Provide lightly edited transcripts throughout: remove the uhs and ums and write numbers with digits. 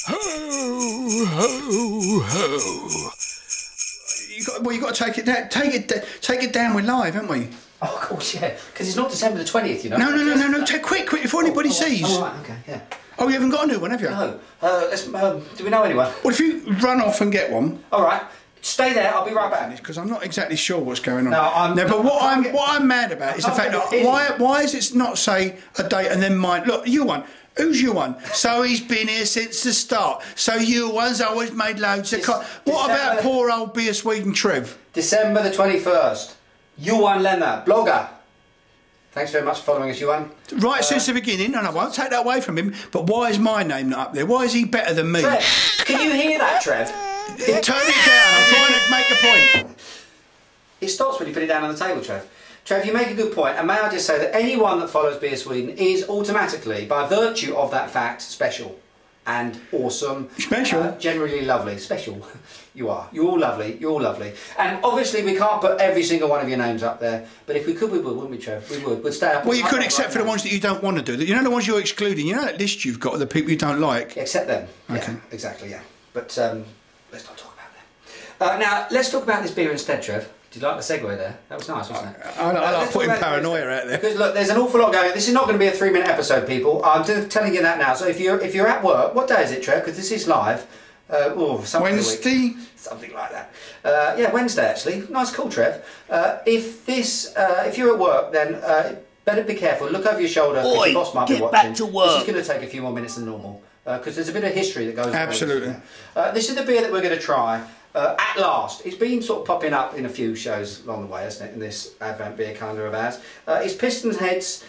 Ho, ho, ho. You got to take it down. Take it down. We're live, haven't we? Oh, of course, yeah. Because it's not December the 20th, you know. No. Take quick, before anybody sees. Oh, right, okay, yeah. Oh, you haven't got a new one, have you? No. Do we know anyone? Well, if you run off and get one. All right. Stay there. I'll be right back. Because I'm not exactly sure what's going on. No, but what I'm mad about is the fact that why is it not say a date and then mine? Look, you one. Who's you one? So he's been here since the start. So you one's always made loads of. What about poor old BeerSweden Trev? December the 21st. Johan Lennart, blogger. Thanks very much for following us, Johan. Right since the beginning, and I won't take that away from him. But why is my name not up there? Why is he better than me? Trev, can you hear that, Trev? Turn it down. I'm trying to make a point. It stops when you put it down on the table, Trev. Trev, you make a good point, and may I just say that anyone that follows BeerSweden is automatically, by virtue of that fact, special and awesome. Special? Generally lovely. Special. You are. You're all lovely. You're all lovely. And obviously we can't put every single one of your names up there, but if we could, we would, wouldn't we, Trev? We would. We'd stay up. Well, you could, except for the ones that you don't want to do. You know the ones you're excluding. You know that list you've got of the people you don't like? Except them. Okay. Yeah, exactly, yeah. But let's not talk about them. Now, let's talk about this beer instead, Trev. Did you like the segue there? That was nice, wasn't it? I like putting paranoia out there. Because look, there's an awful lot going on. This is not going to be a 3-minute episode, people. I'm just telling you that now. So if you're at work, what day is it, Trev? Because this is live. Wednesday? Something like that. Yeah, Wednesday actually. Nice call, Trev. If you're at work, then better be careful. Look over your shoulder because your boss might be watching. Back to work. This is going to take a few more minutes than normal because there's a bit of history that goes on. Absolutely. This is the beer that we're going to try. At last, it's been sort of popping up in a few shows along the way, hasn't it, in this Advent beer calendar of ours. It's Pistonhead's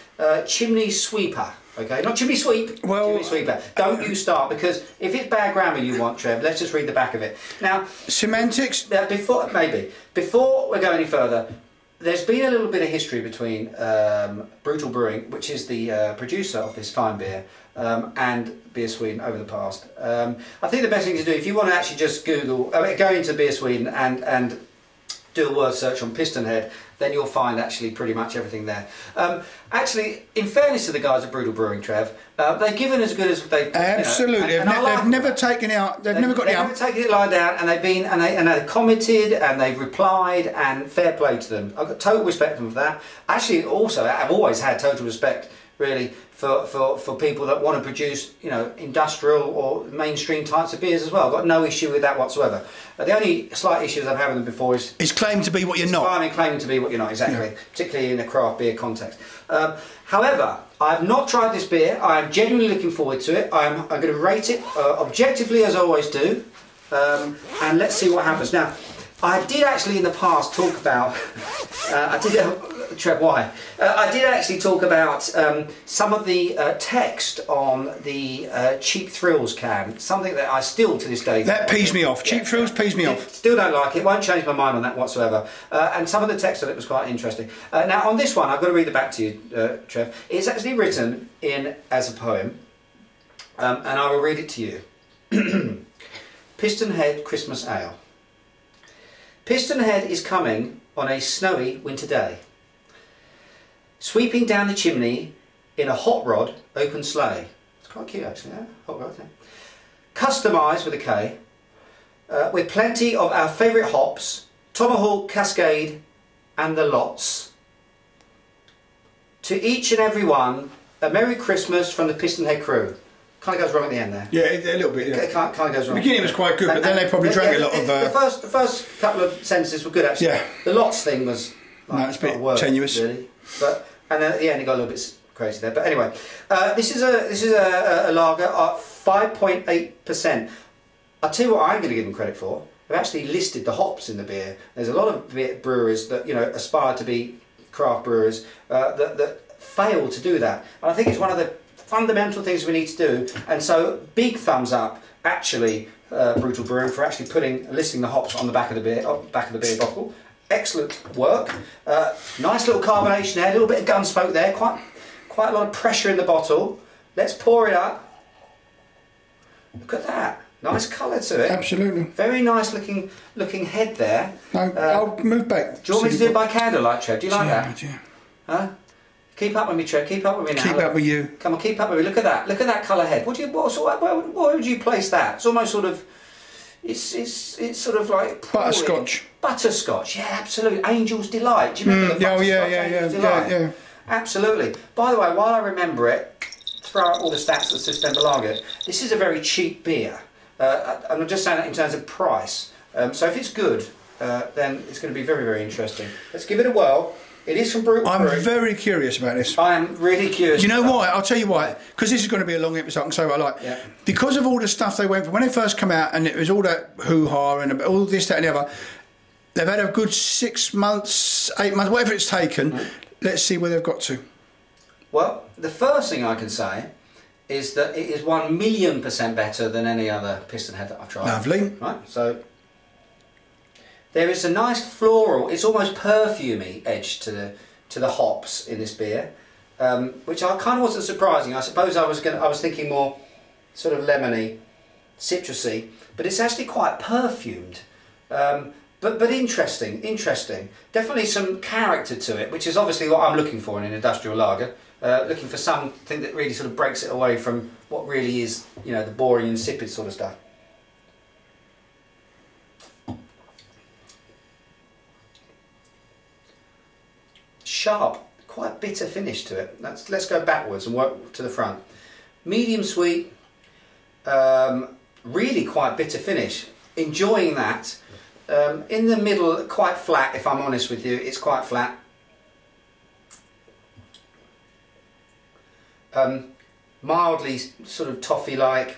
Chimney Sweeper, okay? Not Chimney Sweep, well, Chimney Sweeper. Don't you start, because if it's bad grammar you want, Trev, let's just read the back of it. Now, semantics? Before we go any further, there's been a little bit of history between Brutal Brewing, which is the producer of this fine beer, and BeerSweden over the past. I think the best thing to do, if you want to actually just Google, go into BeerSweden and do a word search on Pistonhead, then you'll find actually pretty much everything there. Actually, in fairness to the guys at Brutal Brewing, Trev, they've given as good as they. Absolutely, you know, they've never taken it out. They've never taken it lying down, and they've been and they've commented and they've replied, and fair play to them. I've got total respect for them for that. Actually, also, I've always had total respect, really, for people that want to produce, you know, industrial or mainstream types of beers as well. I've got no issue with that whatsoever. The only slight issues I've had with them before is claiming to be what you're not. Claiming to be what you're not, exactly. Yeah. Particularly in a craft beer context. However, I have not tried this beer. I am genuinely looking forward to it. I'm going to rate it objectively, as I always do, and let's see what happens. Now, I did actually in the past talk about. Trev, why? I did actually talk about some of the text on the Cheap Thrills can, something that I still to this day... That pees me off. Cheap Thrills pees me off. Still don't like it, won't change my mind on that whatsoever. And some of the text on it was quite interesting. Now on this one, I've got to read it back to you, Trev. It's actually written as a poem, and I will read it to you. Pistonhead Christmas Ale. Pistonhead is coming on a snowy winter day, sweeping down the chimney in a hot rod open sleigh. It's quite cute actually, yeah? Hot rod, yeah. Customised with a K, with plenty of our favourite hops, Tomahawk, Cascade and the lots. To each and every one, a Merry Christmas from the Pistonhead crew. Kind of goes wrong at the end there. Yeah, a little bit, yeah. It kind of goes wrong. The beginning was quite good, but then they probably drank a lot of... The first couple of sentences were good actually. Yeah. The lots thing was... Like, no, it's a bit tenuous. Really. And then at the end it got a little bit crazy there. But anyway, this is a lager at 5.8%. I'll tell you what I'm going to give them credit for. They've actually listed the hops in the beer. There's a lot of breweries that, you know, aspire to be craft brewers that fail to do that. And I think it's one of the fundamental things we need to do. And so big thumbs up actually Brutal Brewing for actually listing the hops on the back of the beer bottle. Excellent work. Nice little carbonation there, a little bit of gun smoke there, quite a lot of pressure in the bottle. Let's pour it up. Look at that. Nice colour to it. Absolutely. Very nice looking head there. No, I'll move back. Do you want me to do it by candlelight, Trev? Do you like that? Yeah. Huh? Keep up with me, Trev. Keep up with me now. Keep up with you. Come on, keep up with me. Look at that. Look at that colour head. Where would you place that? It's almost sort of. It's sort of like butterscotch. Butterscotch. Yeah, absolutely. Angel's Delight. Do you remember the butterscotch? Yeah. Absolutely. By the way, while I remember it, throw out all the stats of September Lager. This is a very cheap beer. I'm just saying that in terms of price. So if it's good, then it's going to be very, very interesting. Let's give it a whirl. It is from Brutal I'm Brew. very curious about this. I am really curious. You know why? I'll tell you why. Because this is going to be a long episode, I can say what I like. Yeah. Because of all the stuff they went for, when they first come out and it was all that hoo-ha and all this, that and the other, they've had a good 6 months, 8 months, whatever it's taken. Mm. Let's see where they've got to. Well, the first thing I can say is that it is 1,000,000% better than any other Pistonhead that I've tried. Lovely. Right, so there is a nice floral, it's almost perfumey edge to the hops in this beer, which I kind of wasn't surprising. I suppose I was thinking more sort of lemony, citrusy, but it's actually quite perfumed. But interesting. Definitely some character to it, which is obviously what I'm looking for in an industrial lager. Looking for something that really sort of breaks it away from what really is, you know, the boring, insipid sort of stuff. Sharp, quite bitter finish to it. Let's go backwards and work to the front. Medium sweet, really quite bitter finish. Enjoying that. In the middle, quite flat, if I'm honest with you, it's quite flat. Mildly sort of toffee-like.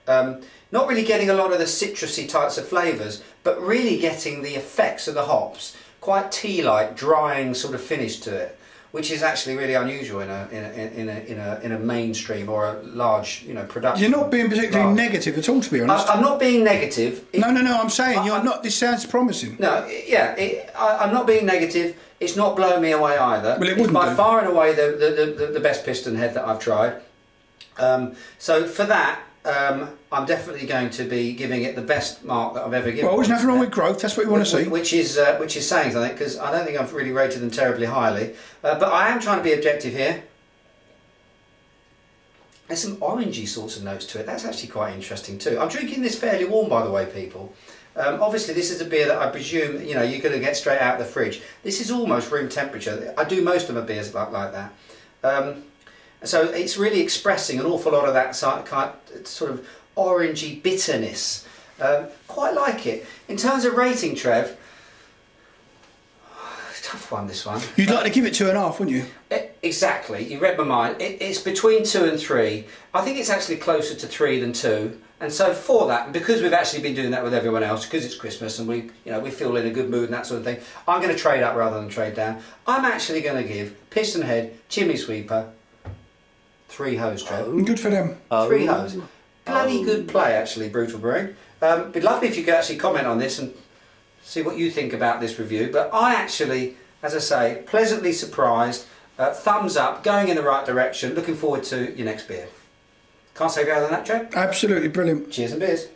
Not really getting a lot of the citrusy types of flavours, but really getting the effects of the hops. Quite tea-like, drying sort of finish to it, which is actually really unusual in a mainstream or a large, you know, production. You're not being particularly negative at all, to be honest. I'm not being negative. No. I'm saying you're not. This sounds promising. No, yeah, I'm not being negative. It's not blowing me away either. Well, it wouldn't. It's by far and away the best Pistonhead that I've tried. So for that, I'm definitely going to be giving it the best mark that I've ever given. Well, there's nothing wrong with growth. That's what you want to see. Which is saying something, because I don't think I've really rated them terribly highly. But I am trying to be objective here. There's some orangey sorts of notes to it. That's actually quite interesting too. I'm drinking this fairly warm, by the way, people. Obviously, this is a beer that I presume you're going to get straight out of the fridge. This is almost room temperature. I do most of my beers like that. So it's really expressing an awful lot of that sort of orangey bitterness. Quite like it. In terms of rating, Trev, tough one, this one. You'd like to give it 2.5, wouldn't you? Exactly. You read my mind. It's between 2 and 3. I think it's actually closer to 3 than 2. And so for that, because we've actually been doing that with everyone else, because it's Christmas and we feel in a good mood and that sort of thing, I'm going to trade up rather than trade down. I'm actually going to give Pistonhead Chimney Sweeper 3 hoes, Trev. Good for them. 3 hoes. Bloody good play, actually, Brutal Brewing. It'd be lovely if you could actually comment on this and see what you think about this review. But I actually, as I say, pleasantly surprised. Thumbs up, going in the right direction. Looking forward to your next beer. Can't say better than that, Trev. Absolutely brilliant. Cheers and beers.